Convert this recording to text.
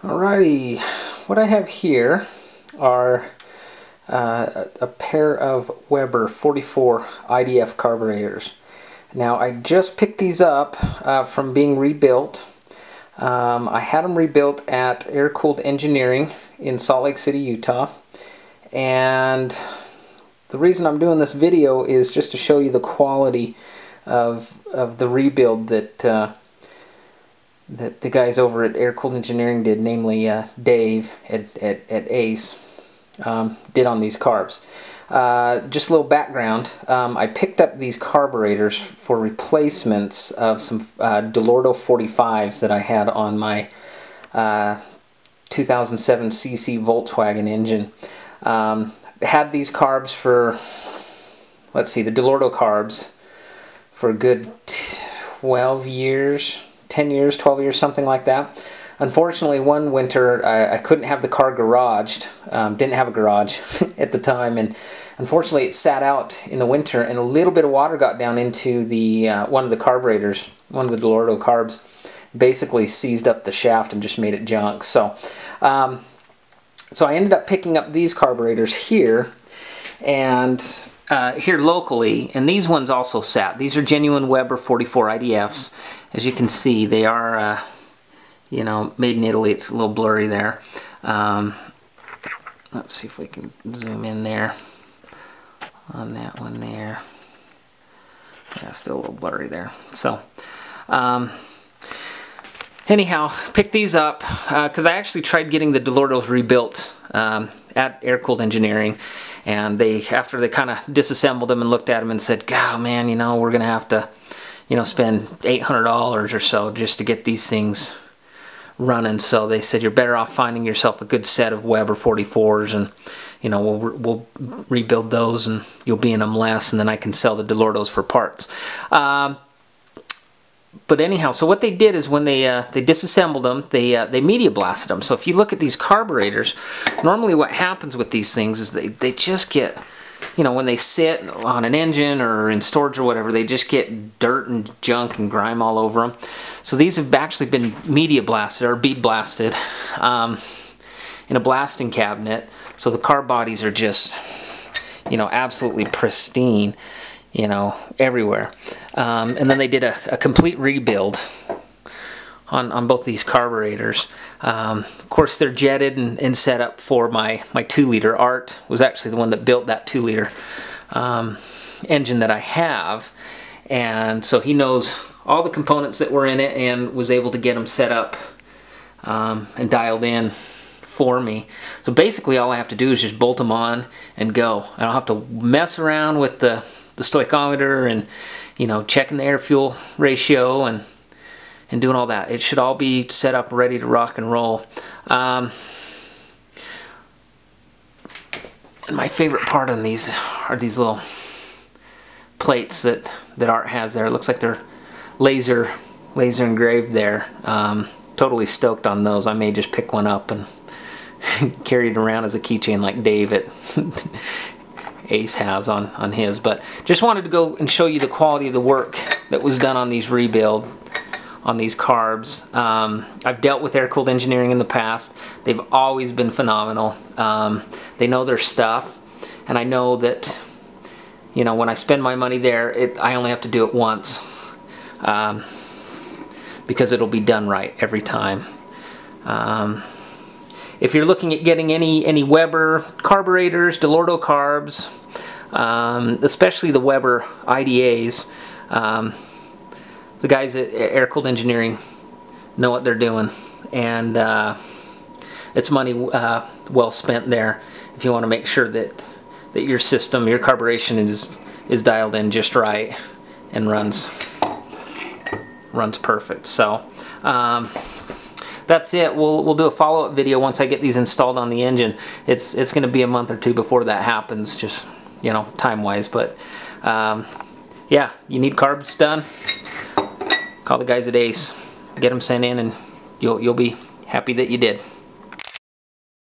Alrighty, what I have here are a pair of WEBER 44 IDF carburetors. Now I just picked these up from being rebuilt. I had them rebuilt at Air-Cooled Engineering in Salt Lake City, Utah. And the reason I'm doing this video is just to show you the quality of the rebuild that the guys over at Air-Cooled Engineering did, namely Dave at ACE, did on these carbs. Just a little background, I picked up these carburetors for replacements of some Delorto 45s that I had on my 2007 cc Volkswagen engine. Had these carbs for, let's see, the Delorto carbs for a good 12 years, 10 years, 12 years, something like that. Unfortunately, one winter I couldn't have the car garaged. Didn't have a garage at the time, and unfortunately it sat out in the winter, and a little bit of water got down into the one of the carburetors, one of the Delorto carbs, basically seized up the shaft and just made it junk. So so I ended up picking up these carburetors here, and here locally, and these ones also sat. These are genuine WEBER 44 IDFs. As you can see, they are you know, made in Italy. It's a little blurry there. Let's see if we can zoom in there on that one there. Yeah, still a little blurry there. So anyhow, picked these up because I actually tried getting the Delortos rebuilt at Air-Cooled Engineering, and after they kind of disassembled them and looked at them and said, "God, man, you know, we're gonna have to, you know, spend $800 or so just to get these things running." So they said, "You're better off finding yourself a good set of WEBER 44s, and you know, we'll rebuild those, and you'll be in them less, and then I can sell the Delortos for parts." But anyhow, so what they did is when they disassembled them, they media blasted them. So if you look at these carburetors, normally what happens with these things is they just get, you know, when they sit on an engine or in storage or whatever, they just get dirt and junk and grime all over them. So these have actually been media blasted or bead blasted in a blasting cabinet. So the car bodies are just, you know, absolutely pristine, you know, everywhere. And then they did a complete rebuild on both these carburetors. Of course, they're jetted and set up for my 2-liter. Art was actually the one that built that 2-liter engine that I have, and so he knows all the components that were in it and was able to get them set up and dialed in for me. So basically all I have to do is just bolt them on and go. I don't have to mess around with the stoichiometer and, you know, checking the air-fuel ratio and doing all that. It should all be set up ready to rock and roll. And my favorite part on these are these little plates that Art has there. It looks like they're laser engraved there. Totally stoked on those. I may just pick one up and carry it around as a keychain like Dave at Ace has on his. But just wanted to go and show you the quality of the work that was done on these rebuild, on these carbs. I've dealt with Air-Cooled Engineering in the past. They've always been phenomenal. They know their stuff, and I know that, you know, when I spend my money there, I only have to do it once, because it'll be done right every time. If you're looking at getting any WEBER carburetors, Delorto carbs, especially the WEBER IDAs, the guys at Air-Cooled Engineering know what they're doing, and it's money well spent there if you want to make sure that your system, your carburation is dialed in just right and runs perfect. So that's it. We'll do a follow-up video once I get these installed on the engine. It's going to be a month or two before that happens, just, you know, time-wise. But yeah, you need carbs done, call the guys at Ace, get them sent in, and you'll be happy that you did.